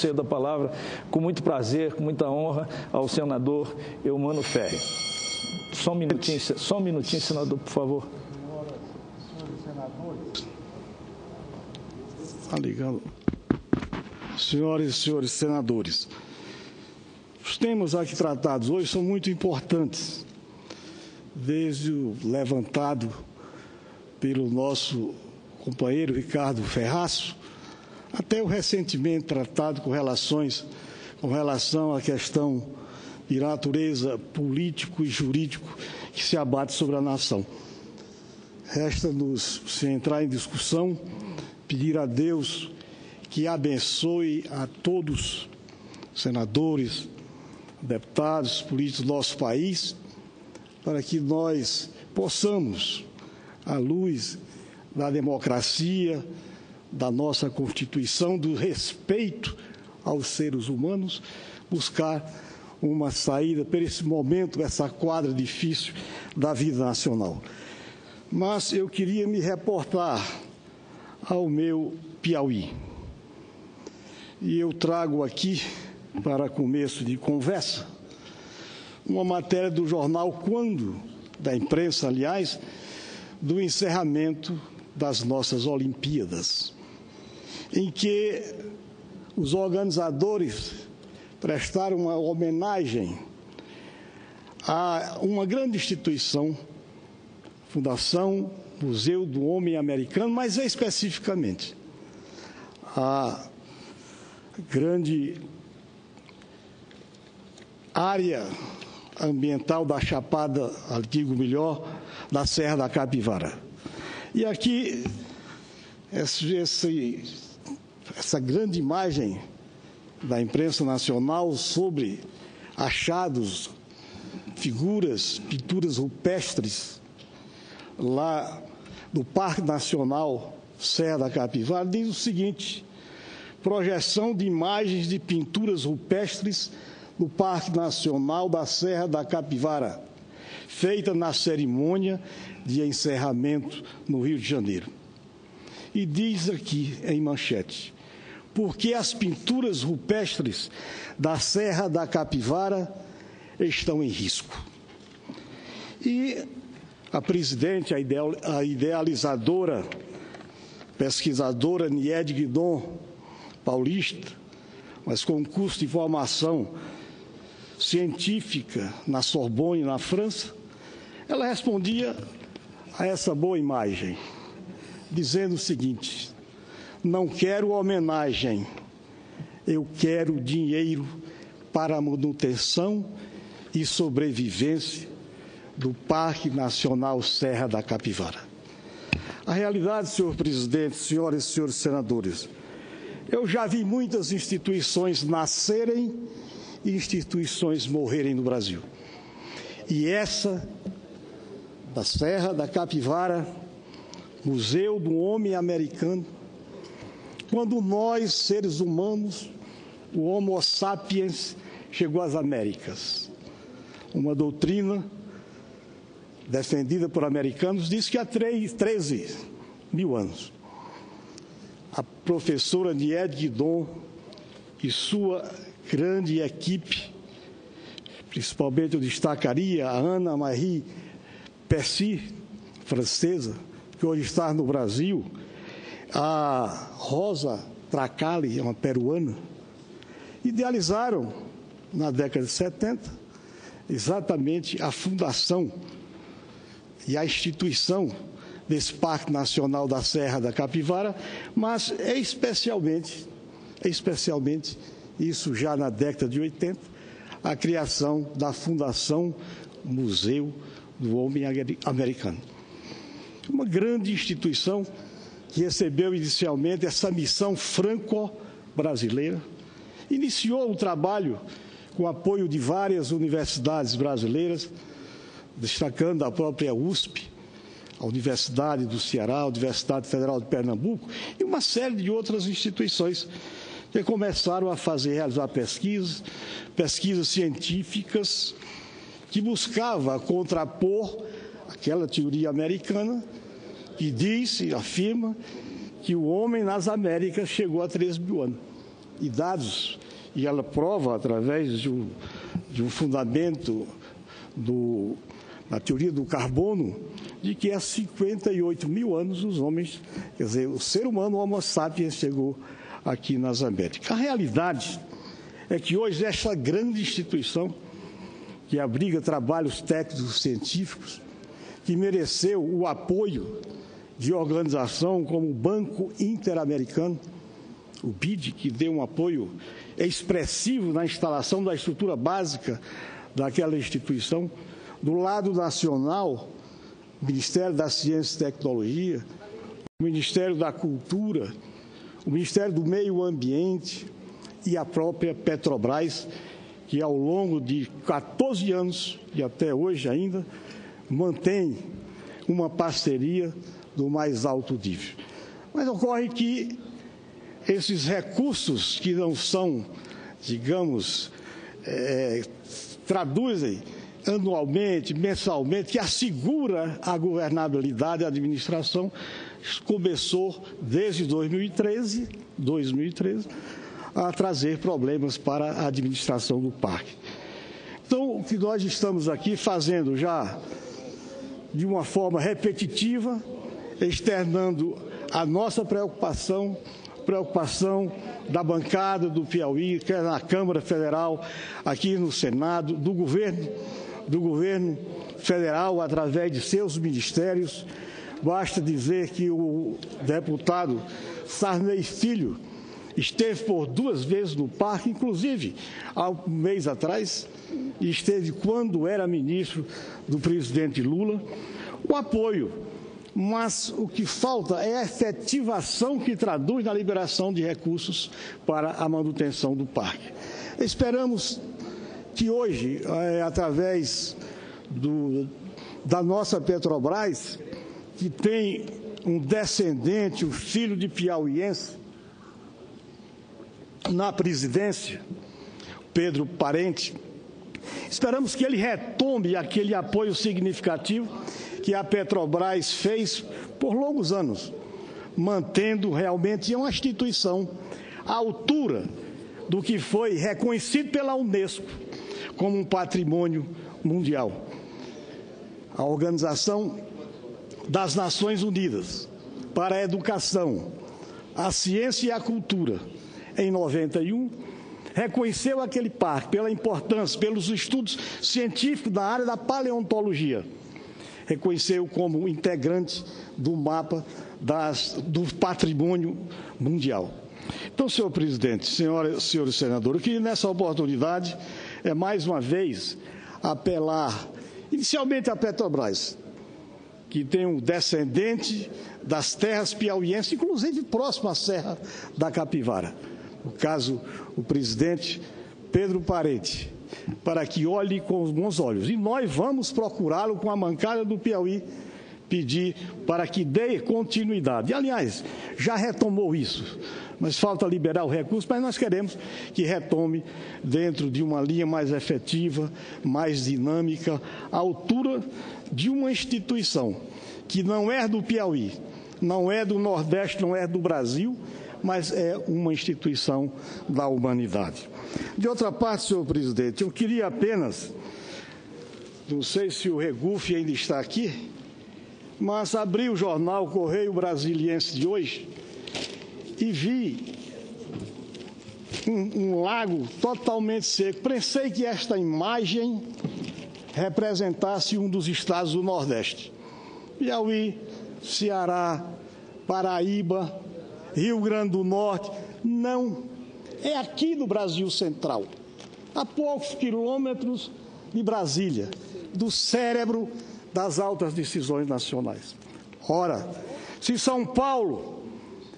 Cedo a palavra, com muito prazer, com muita honra, ao senador Eumano Ferri. Só um minutinho, senador, por favor. Está ligado. Senhoras e senhores senadores, os temas aqui tratados hoje são muito importantes, desde o levantado pelo nosso companheiro Ricardo Ferraço, até o recentemente tratado com relação à questão de natureza político e jurídico que se abate sobre a nação. Resta-nos, sem entrar em discussão, pedir a Deus que abençoe a todos, senadores, deputados, políticos do nosso país, para que nós possamos, à luz da democracia, da nossa Constituição, do respeito aos seres humanos, buscar uma saída para esse momento, essa quadra difícil da vida nacional. Mas eu queria me reportar ao meu Piauí. E eu trago aqui, para começo de conversa, uma matéria do jornal Quando, da imprensa, aliás, do encerramento das nossas Olimpíadas, em que os organizadores prestaram uma homenagem a uma grande instituição, Fundação Museu do Homem Americano, mas especificamente a grande área ambiental da Chapada, digo melhor, da Serra da Capivara. E aqui, essa grande imagem da imprensa nacional sobre achados, figuras, pinturas rupestres lá do Parque Nacional Serra da Capivara, diz o seguinte: projeção de imagens de pinturas rupestres no Parque Nacional da Serra da Capivara, feita na cerimônia de encerramento no Rio de Janeiro. E diz aqui em manchete: porque as pinturas rupestres da Serra da Capivara estão em risco. E a presidente, a idealizadora, pesquisadora Niede Guidon, paulista, mas com curso de formação científica na Sorbonne, na França, ela respondia a essa boa imagem, dizendo o seguinte: não quero homenagem, eu quero dinheiro para a manutenção e sobrevivência do Parque Nacional Serra da Capivara. A realidade, senhor presidente, senhoras e senhores senadores, eu já vi muitas instituições nascerem e instituições morrerem no Brasil. E essa, da Serra da Capivara, Museu do Homem Americano, quando nós, seres humanos, o Homo sapiens, chegou às Américas. Uma doutrina defendida por americanos diz que há 13 mil anos. A professora Niede Guidon e sua grande equipe, principalmente eu destacaria a Anne-Marie Percy, francesa, que hoje está no Brasil, a Rosa Tracali, uma peruana, idealizaram, na década de 70, exatamente a fundação e a instituição desse Parque Nacional da Serra da Capivara, mas especialmente, isso já na década de 80, a criação da Fundação Museu do Homem Americano. Uma grande instituição que recebeu inicialmente essa missão franco-brasileira, iniciou o trabalho com apoio de várias universidades brasileiras, destacando a própria USP, a Universidade do Ceará, a Universidade Federal de Pernambuco e uma série de outras instituições que começaram a realizar pesquisas científicas que buscava contrapor aquela teoria americana que diz e afirma que o homem nas Américas chegou a 13 mil anos. e dados, e ela prova através de um fundamento na teoria do carbono, de que há 58 mil anos os homens, quer dizer, o ser humano, o Homo sapiens, chegou aqui nas Américas. A realidade é que hoje essa grande instituição, que abriga trabalhos técnicos científicos, que mereceu o apoio de organização como o Banco Interamericano, o BID, que deu um apoio expressivo na instalação da estrutura básica daquela instituição. Do lado nacional, o Ministério da Ciência e Tecnologia, o Ministério da Cultura, o Ministério do Meio Ambiente e a própria Petrobras, que ao longo de 14 anos e até hoje ainda, mantém uma parceria do mais alto nível. Mas ocorre que esses recursos que não são, digamos, traduzem anualmente, mensalmente, que assegura a governabilidade e a administração, começou desde 2013 a trazer problemas para a administração do parque. Então, o que nós estamos aqui fazendo já de uma forma repetitiva, externando a nossa preocupação da bancada do Piauí, quer na Câmara Federal, aqui no Senado, do governo federal, através de seus ministérios. Basta dizer que o deputado Sarney Filho esteve por 2 vezes no parque, inclusive há um mês atrás, e esteve quando era ministro do presidente Lula, o apoio. Mas o que falta é a efetivação que traduz na liberação de recursos para a manutenção do parque. Esperamos que hoje, através da nossa Petrobras, que tem um descendente, um filho de piauiense, na presidência, Pedro Parente, esperamos que ele retome aquele apoio significativo que a Petrobras fez por longos anos, mantendo realmente uma instituição à altura do que foi reconhecido pela Unesco como um patrimônio mundial. A Organização das Nações Unidas para a Educação, a Ciência e a Cultura, em 91, reconheceu aquele parque pela importância, pelos estudos científicos da área da paleontologia, reconheceu como integrante do mapa do patrimônio mundial. Então, senhor presidente, senhores senadores, eu queria nessa oportunidade, mais uma vez, apelar inicialmente à Petrobras, que tem um descendente das terras piauienses, inclusive próximo à Serra da Capivara. No caso, o presidente Pedro Parente, para que olhe com os bons olhos. E nós vamos procurá-lo com a bancada do Piauí, pedir para que dê continuidade. E, aliás, já retomou isso, mas falta liberar o recurso, mas nós queremos que retome dentro de uma linha mais efetiva, mais dinâmica, à altura de uma instituição que não é do Piauí, não é do Nordeste, não é do Brasil, mas é uma instituição da humanidade. De outra parte, senhor presidente, eu queria apenas, não sei se o Regufe ainda está aqui, mas abri o jornal Correio Brasiliense de hoje e vi um lago totalmente seco. Pensei que esta imagem representasse um dos estados do Nordeste. Piauí, Ceará, Paraíba, Rio Grande do Norte. Não, é aqui no Brasil Central, a poucos quilômetros de Brasília, do cérebro das altas decisões nacionais. Ora, se São Paulo,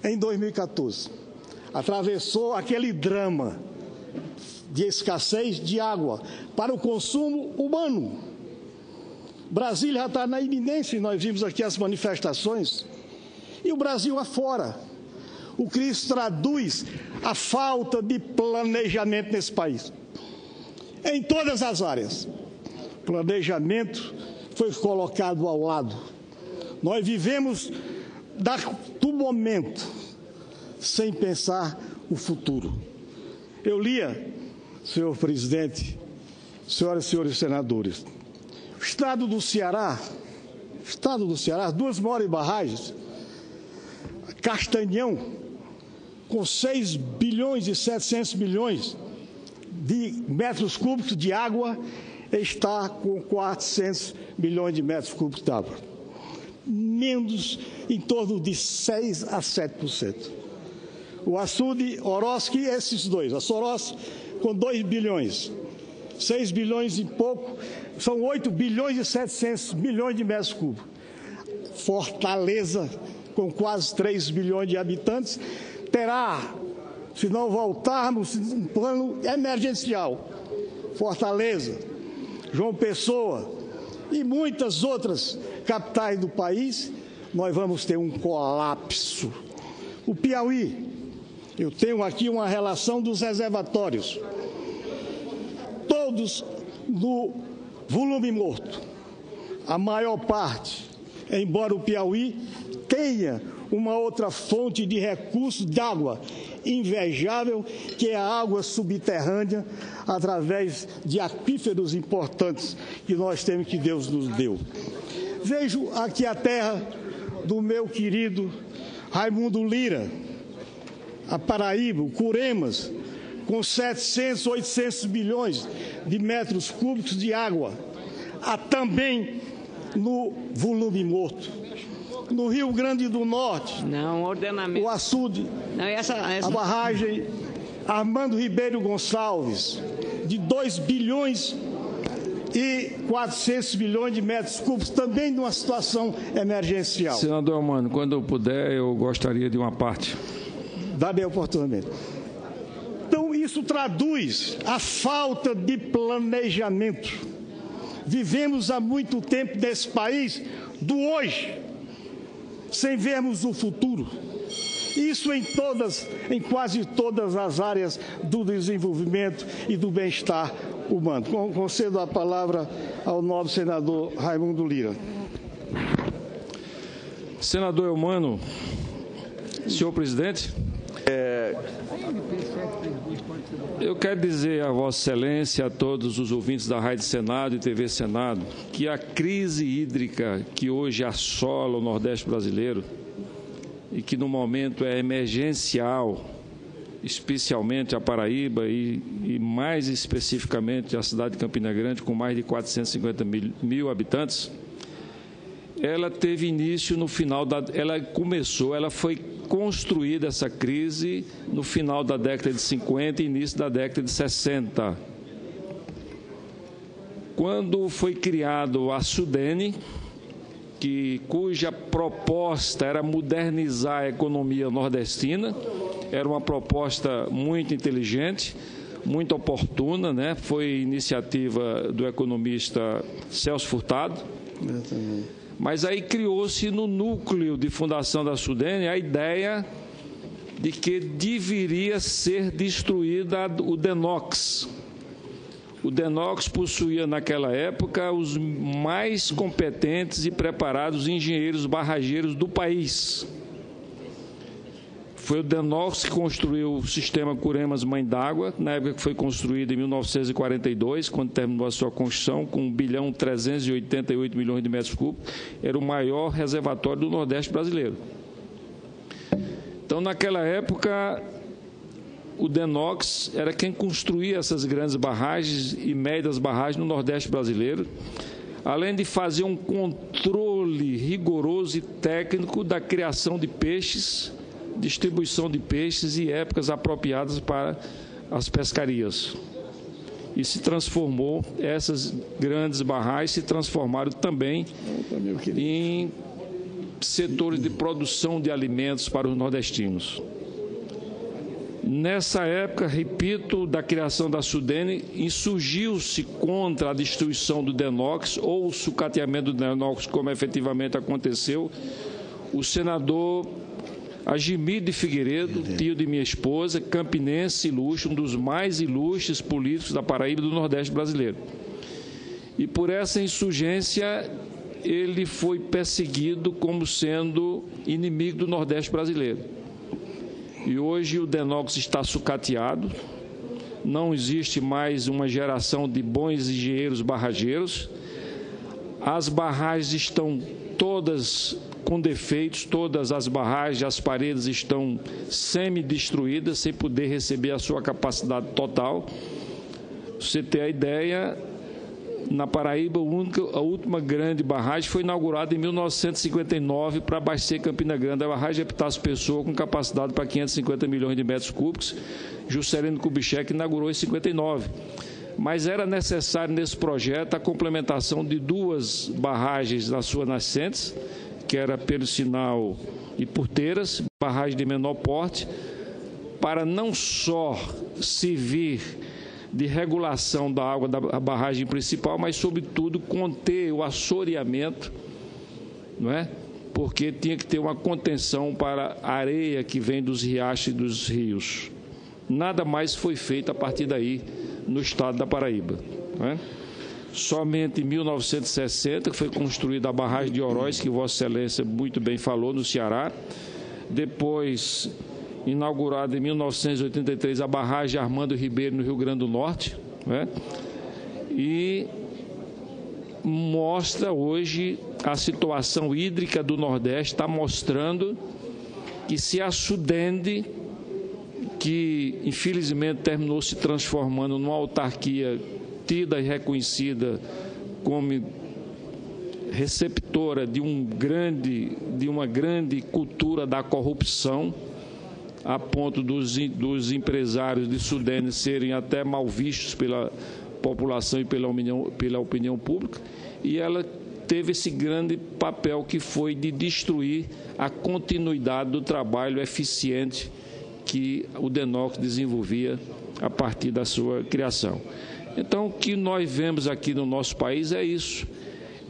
em 2014, atravessou aquele drama de escassez de água para o consumo humano, Brasília já está na iminência, e nós vimos aqui as manifestações, e o Brasil afora. O que isso traduz a falta de planejamento nesse país, em todas as áreas. Planejamento foi colocado ao lado. Nós vivemos do momento, sem pensar o futuro. Eu lia, senhor presidente, senhoras e senhores senadores, o estado do Ceará, as duas maiores barragens, Castanhão, com 6 bilhões e 700 milhões de metros cúbicos de água, está com 400 milhões de metros cúbicos de água. Menos em torno de 6 a 7%. O açude, Oroski, esses dois. A Soros com 2 bilhões. 6 bilhões e pouco, são 8 bilhões e 700 milhões de metros cúbicos. Fortaleza, com quase 3 bilhões de habitantes, terá, se não voltarmos, um plano emergencial. Fortaleza, João Pessoa e muitas outras capitais do país, nós vamos ter um colapso. O Piauí, eu tenho aqui uma relação dos reservatórios, todos no volume morto. A maior parte, embora o Piauí tenha uma outra fonte de recursos de água invejável, que é a água subterrânea, através de aquíferos importantes que nós temos, que Deus nos deu. Vejo aqui a terra do meu querido Raimundo Lira, a Paraíba, o Curemas, com 700, 800 bilhões de metros cúbicos de água. Há também no volume morto. No Rio Grande do Norte, o açude, a barragem Armando Ribeiro Gonçalves, de 2 bilhões e 400 milhões de metros cúbicos, também numa situação emergencial. Senador Eumano, quando eu puder, eu gostaria de uma parte. Dá-me a oportunidade. Então, isso traduz a falta de planejamento. Vivemos há muito tempo nesse país do hoje, sem vermos o futuro. Isso em quase todas as áreas do desenvolvimento e do bem-estar humano. Concedo a palavra ao nobre senador Raimundo Lira. Senador Eumano, senhor presidente, eu quero dizer a Vossa Excelência, a todos os ouvintes da Rádio Senado e TV Senado, que a crise hídrica que hoje assola o Nordeste brasileiro e que no momento é emergencial, especialmente a Paraíba e mais especificamente a cidade de Campina Grande, com mais de 450 mil habitantes, ela teve início no final ela foi construída, essa crise, no final da década de 50 e início da década de 60. Quando foi criado a SUDENE, cuja proposta era modernizar a economia nordestina, era uma proposta muito inteligente, muito oportuna, né? Foi iniciativa do economista Celso Furtado. Mas aí criou-se no núcleo de fundação da SUDENE a ideia de que deveria ser destruída o DENOX. O DENOX possuía naquela época os mais competentes e preparados engenheiros barrageiros do país. Foi o DENOX que construiu o sistema Curemas Mãe d'Água, na época que foi construído em 1942, quando terminou a sua construção, com 1.388 bilhões de metros cúbicos, era o maior reservatório do Nordeste brasileiro. Então, naquela época, o DENOX era quem construía essas grandes barragens e médias barragens no Nordeste brasileiro, além de fazer um controle rigoroso e técnico da criação de peixes, distribuição de peixes e épocas apropriadas para as pescarias. E se transformou, essas grandes barragens se transformaram também em setores de produção de alimentos para os nordestinos. Nessa época, repito, da criação da SUDENE, insurgiu-se contra a destruição do DENOX ou o sucateamento do DENOX, como efetivamente aconteceu, o senador Agimir de Figueiredo, tio de minha esposa, campinense ilustre, um dos mais ilustres políticos da Paraíba e do Nordeste brasileiro. E por essa insurgência, ele foi perseguido como sendo inimigo do Nordeste brasileiro. E hoje o DENOX está sucateado, não existe mais uma geração de bons engenheiros barrageiros. As barragens estão todas com defeitos, todas as barragens, as paredes estão semi-destruídas, sem poder receber a sua capacidade total. Você ter a ideia, na Paraíba, a última grande barragem foi inaugurada em 1959 para abastecer Campina Grande. A barragem de Epitácio Pessoa, com capacidade para 550 milhões de metros cúbicos. Juscelino Kubitschek inaugurou em 59. Mas era necessário, nesse projeto, a complementação de 2 barragens nas suas nascentes, que era Pelo Sinal e Porteiras, barragem de menor porte, para não só servir de regulação da água da barragem principal, mas, sobretudo, conter o assoreamento, não é? Porque tinha que ter uma contenção para a areia que vem dos riachos e dos rios. Nada mais foi feito a partir daí no estado da Paraíba, não é? Somente em 1960 que foi construída a barragem de Oroz, que Vossa Excelência muito bem falou, no Ceará. Depois, inaugurada em 1983, a barragem Armando Ribeiro, no Rio Grande do Norte, né? E mostra hoje a situação hídrica do Nordeste, está mostrando que se a Sudende, que infelizmente terminou se transformando numa autarquia tida e reconhecida como receptora de uma grande cultura da corrupção, a ponto dos empresários de Sudene serem até mal vistos pela população e pela opinião pública, e ela teve esse grande papel que foi de destruir a continuidade do trabalho eficiente que o DENOX desenvolvia a partir da sua criação. Então, o que nós vemos aqui no nosso país é isso,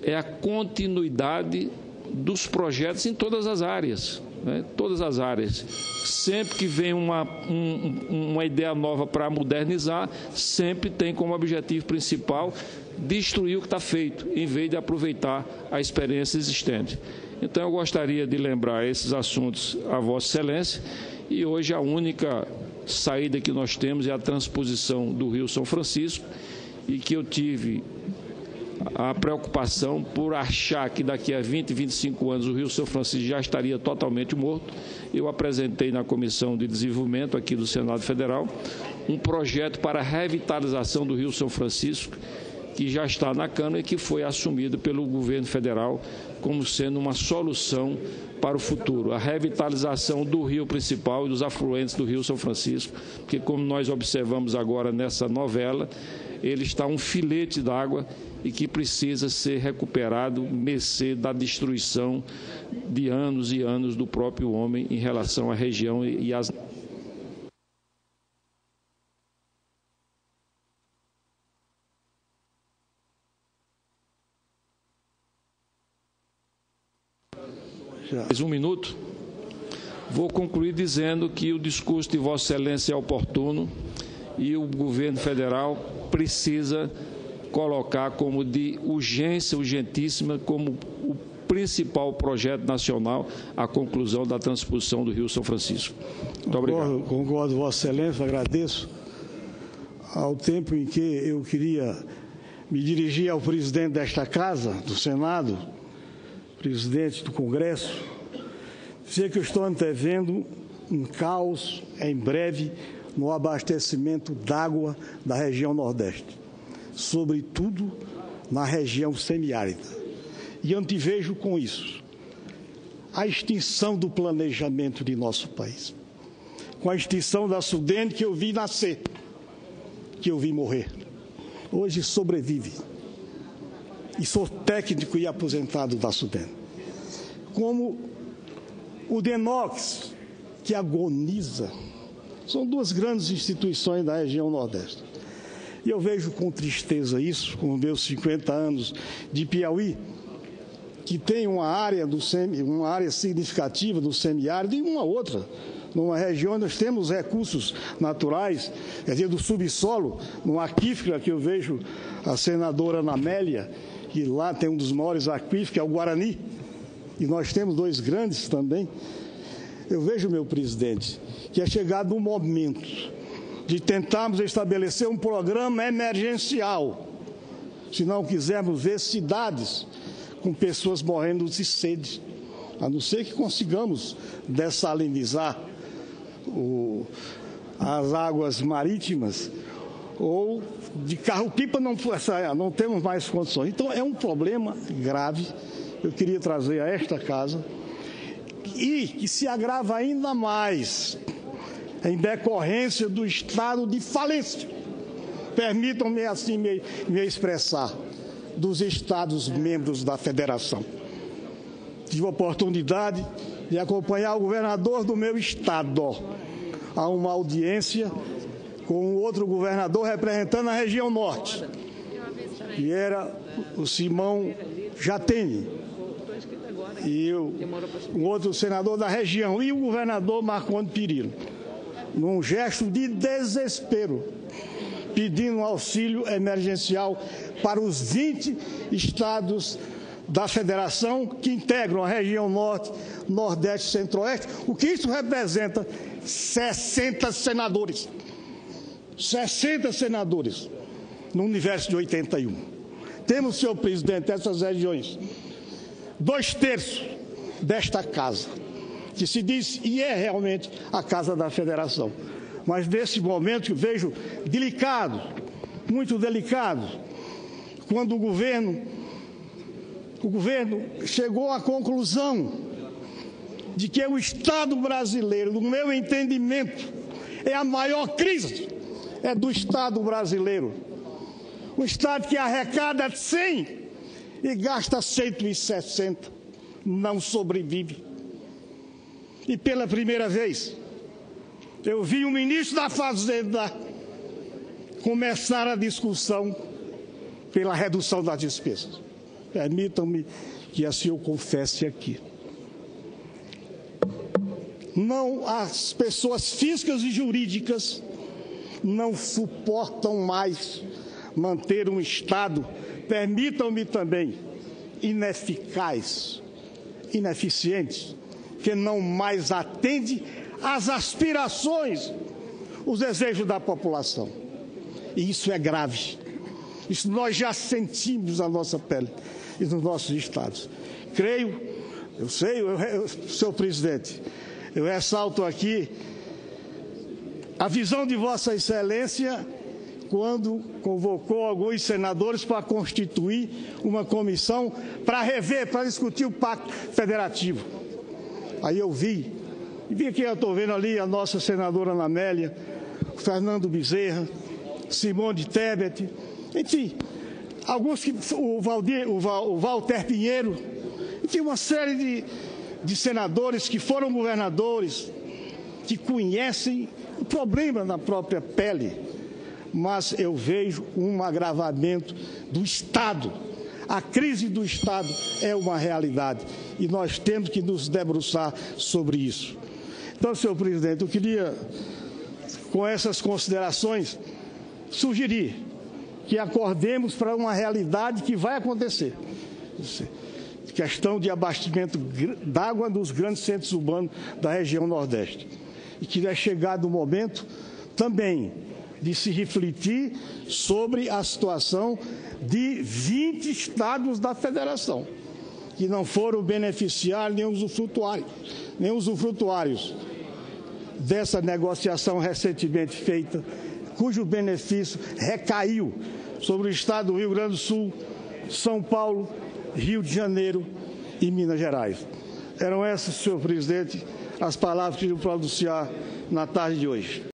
é a continuidade dos projetos em todas as áreas, né? Todas as áreas. Sempre que vem uma ideia nova para modernizar, sempre tem como objetivo principal destruir o que está feito, em vez de aproveitar a experiência existente. Então, eu gostaria de lembrar esses assuntos a Vossa Excelência, e hoje a única saída que nós temos é a transposição do Rio São Francisco, e que eu tive a preocupação por achar que daqui a 20, 25 anos o Rio São Francisco já estaria totalmente morto. Eu apresentei na Comissão de Desenvolvimento aqui do Senado Federal um projeto para a revitalização do Rio São Francisco, que já está na Câmara e que foi assumido pelo governo federal como sendo uma solução para o futuro. A revitalização do rio principal e dos afluentes do Rio São Francisco, porque, como nós observamos agora nessa novela, ele está um filete d'água e que precisa ser recuperado, mercê da destruição de anos e anos do próprio homem em relação à região e às... Mais um minuto. Vou concluir dizendo que o discurso de Vossa Excelência é oportuno e o governo federal precisa colocar como de urgência, urgentíssima, como o principal projeto nacional a conclusão da transposição do Rio São Francisco. Muito obrigado. Concordo, Vossa Excelência, agradeço. Ao tempo em que eu queria me dirigir ao presidente desta Casa, do Senado, presidente do Congresso, dizer que eu estou antevendo um caos em breve no abastecimento d'água da região Nordeste, sobretudo na região semiárida. E antevejo com isso a extinção do planejamento de nosso país, com a extinção da Sudene, que eu vi nascer, que eu vi morrer. Hoje sobrevive. E sou técnico e aposentado da Sudene. Como o DENOX, que agoniza. São duas grandes instituições da região Nordeste. E eu vejo com tristeza isso, com meus 50 anos de Piauí, que tem uma área significativa do semiárido e uma outra. Numa região onde nós temos recursos naturais, quer dizer, do subsolo, no aquífero, que eu vejo a senadora Ana Amélia, que lá tem um dos maiores aquíferos, que é o Guarani, e nós temos dois grandes também. Eu vejo, meu presidente, que é chegado um momento de tentarmos estabelecer um programa emergencial, se não quisermos ver cidades com pessoas morrendo de sede, a não ser que consigamos dessalinizar as águas marítimas, ou de carro-pipa não temos mais condições. Então, é um problema grave, eu queria trazer a esta casa, e que se agrava ainda mais em decorrência do estado de falência. Permitam-me assim me expressar, dos Estados membros da Federação. Tive a oportunidade de acompanhar o governador do meu estado a uma audiência com outro governador representando a região norte, que era o Simão Jatene, e um outro senador da região, e o governador Marcondes Perillo, num gesto de desespero, pedindo um auxílio emergencial para os 20 estados da federação que integram a região norte, nordeste e centro-oeste, o que isso representa 60 senadores. 60 senadores no universo de 81. Temos, senhor presidente, essas regiões, 2/3 desta casa, que se diz e é realmente a casa da federação. Mas nesse momento eu vejo delicado, muito delicado, quando o governo chegou à conclusão de que o Estado brasileiro, no meu entendimento, é a maior crise, é do Estado brasileiro. Um Estado que arrecada 100 e gasta 160, não sobrevive. E pela primeira vez, eu vi o ministro da Fazenda começar a discussão pela redução das despesas. Permitam-me que assim eu confesse aqui. Não, as pessoas físicas e jurídicas não suportam mais manter um Estado, permitam-me também, ineficaz, ineficiente, que não mais atende às aspirações, os desejos da população. E isso é grave. Isso nós já sentimos na nossa pele e nos nossos estados. Creio, senhor presidente, eu ressalto aqui a visão de Vossa Excelência quando convocou alguns senadores para constituir uma comissão para rever, para discutir o Pacto Federativo. Aí eu vi que eu estou vendo ali a nossa senadora Ana Amélia, o Fernando Bezerra, Simone Tebet, enfim, alguns que o Walter Pinheiro, enfim, uma série de senadores que foram governadores, que conhecem o problema na própria pele, mas eu vejo um agravamento do Estado. A crise do Estado é uma realidade e nós temos que nos debruçar sobre isso. Então, senhor presidente, eu queria, com essas considerações, sugerir que acordemos para uma realidade que vai acontecer. Questão de abastecimento d'água nos grandes centros urbanos da região Nordeste. E que é chegado o momento também de se refletir sobre a situação de 20 estados da federação, que não foram beneficiários nem usufrutuários dessa negociação recentemente feita, cujo benefício recaiu sobre o estado do Rio Grande do Sul, São Paulo, Rio de Janeiro e Minas Gerais. Eram essas, senhor presidente, as palavras que eu pronunciar na tarde de hoje.